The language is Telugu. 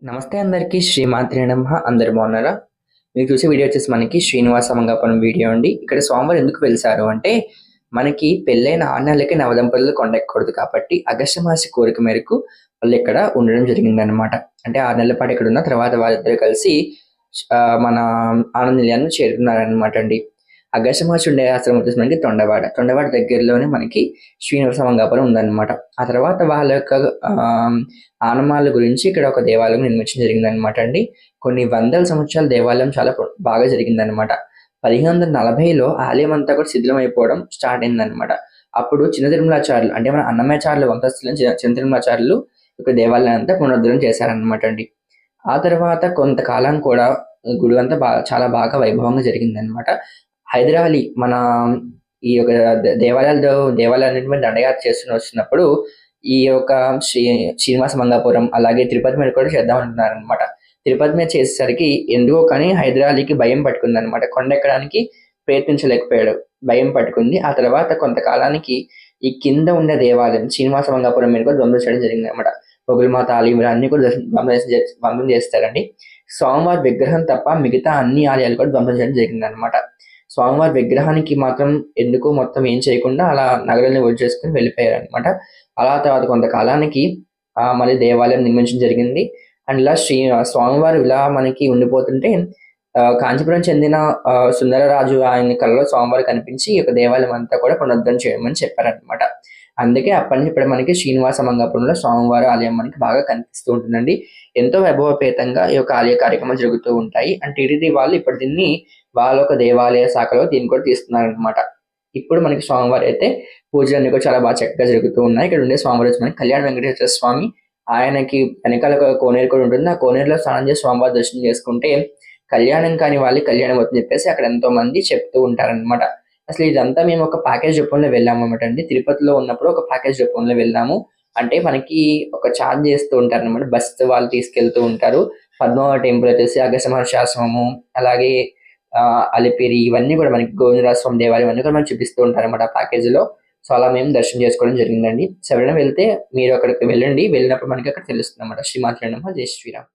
నమస్తే అందరికీ శ్రీమాత్రే నమః. అందరు బాగున్నారా? మీరు చూసే వీడియో వచ్చేసి మనకి శ్రీనివాస మంగాపురం వీడియో అండి. ఇక్కడ స్వామివారు ఎందుకు వెలిసారు అంటే మనకి పెళ్ళైన 6 నెలలకి నవదంపతులు కొండెక్కకూడదు కాబట్టి అగస్త్య మహర్షి కోరిక మేరకు వాళ్ళు ఇక్కడ ఉండడం జరిగిందనమాట. అంటే 6 నెలల పాటు ఇక్కడ ఉన్న తర్వాత వాళ్ళిద్దరూ కలిసి మన ఆనంద నిలయాన్ని చేరుకున్నారనమాట అండి. అగస్త్య మహర్షి ఉండే ఆశ్రమం వచ్చేసి మనకి తొండవాడ. తొండవాడ దగ్గరలోనే మనకి శ్రీనివాస మంగాపురం ఉందన్నమాట. ఆ తర్వాత వాళ్ళ యొక్క ఆనమాల గురించి ఇక్కడ ఒక దేవాలయం నిర్మించడం జరిగిందనమాట అండి. కొన్ని వందల సంవత్సరాల దేవాలయం చాలా బాగా జరిగిందనమాట. 1540లో ఆలయం అంతా కూడా శిథిలమైపోవడం స్టార్ట్ అయిందనమాట. అప్పుడు చిన్న తిరుమలాచార్యులు అంటే మన అన్నమాచార్యుల వంశస్థులైన చిన్న తిరుమలాచార్యులు ఒక దేవాలయం అంతా పునరుద్ధరణ చేశారనమాట అండి. ఆ తర్వాత కొంతకాలం కూడా గుడి అంతా చాలా బాగా వైభవంగా జరిగిందనమాట. హైదరాలీ మన ఈ యొక్క దేవాలయాలన్నిటి మీద దండయాత్ర చేస్తూ వస్తున్నప్పుడు ఈ యొక్క శ్రీనివాస మంగాపురం అలాగే తిరుపతి మీద కూడా చేద్దాం అనుకున్నారనమాట. తిరుపతి మీద చేసేసరికి ఎందుకో కానీ హైదరాలీకి భయం పట్టుకుందనమాట. కొండెక్కడానికి ప్రయత్నించలేకపోయాడు. భయం పట్టుకుంది. ఆ తర్వాత కొంతకాలానికి ఈ కింద ఉండే దేవాలయం శ్రీనివాస మంగాపురం మీద కూడా ధ్వంసం చేయడం జరిగిందనమాట. పొగులమాత ఆలయం అన్ని కూడా ధ్వంసం చేస్తారండి. స్వామివారి విగ్రహం తప్ప మిగతా అన్ని ఆలయాలు కూడా ధ్వంసం చేయడం జరిగిందనమాట. స్వామివారి విగ్రహానికి మాత్రం ఎందుకు మొత్తం ఏం చేయకుండా అలా నగరాన్ని వదిలేసుకుని వెళ్ళిపోయారనమాట. అలా తర్వాత కొంతకాలానికి మళ్ళీ దేవాలయం నిర్మించడం జరిగింది. అండ్ ఇలా స్వామివారు ఇలా మనకి ఉండిపోతుంటే కాంచీపురం చెందిన సుందరరాజు ఆయన కళలో స్వామివారు కనిపించి ఈ యొక్క దేవాలయం అంతా కూడా పునరుద్ధరణ చేయమని చెప్పారనమాట. అందుకే అప్పటి నుంచి ఇప్పుడు మనకి శ్రీనివాస మంగాపురంలో స్వామివారి ఆలయం మనకి బాగా కనిపిస్తూ ఉంటుందండి. ఎంతో వైభవపేతంగా ఈ యొక్క ఆలయ కార్యక్రమాలు జరుగుతూ ఉంటాయి. అండ్ టీటీడీ వాళ్ళు ఇప్పుడు దీన్ని వాళ్ళ ఒక దేవాలయ శాఖలో దీన్ని కూడా తీస్తున్నారనమాట. ఇప్పుడు మనకి స్వామివారి అయితే పూజలన్నీ కూడా చాలా బాగా చక్కగా జరుగుతూ ఉన్నాయి. ఇక్కడ ఉండే స్వామివారు వచ్చి మనకి కళ్యాణ వెంకటేశ్వర స్వామి, ఆయనకి వెనకాల ఒక కోనేరు కూడా ఉంటుంది. ఆ కోనేరులో స్నానం చేసి స్వామివారి దర్శనం చేసుకుంటే కళ్యాణం కాని వాళ్ళకి కళ్యాణం అవుతుందని చెప్పేసి అక్కడ ఎంతో మంది చెప్తూ ఉంటారనమాట. అసలు ఇదంతా మేము ఒక ప్యాకేజ్ రూపంలో వెళ్ళాము అనమాట అండి. తిరుపతిలో ఉన్నప్పుడు ఒక ప్యాకేజ్ రూపంలో వెళ్ళాము. అంటే మనకి ఒక ఛార్జ్ చేస్తూ ఉంటారు అనమాట. బస్ వాళ్ళు తీసుకెళ్తూ ఉంటారు. పద్మావతి టెంపుల్ వచ్చేసి అగస్త్య మహర్షి ఆశ్రమము, అలాగే అలిపిరి ఇవన్నీ కూడా మనకి గోవిందరాజ స్వామి దేవాలయం అన్నీ కూడా మనకి చూపిస్తూ ఉంటారన్నమాట ఆ ప్యాకేజీలో. సో అలా మేము దర్శనం చేసుకోవడం జరిగిందండి. సో ఎవరైనా వెళ్తే మీరు అక్కడికి వెళ్ళండి. వెళ్ళినప్పుడు మనకి అక్కడ తెలుస్తుంది అన్నమాట. శ్రీమాత్రే నమః. జై శ్రీరామ్.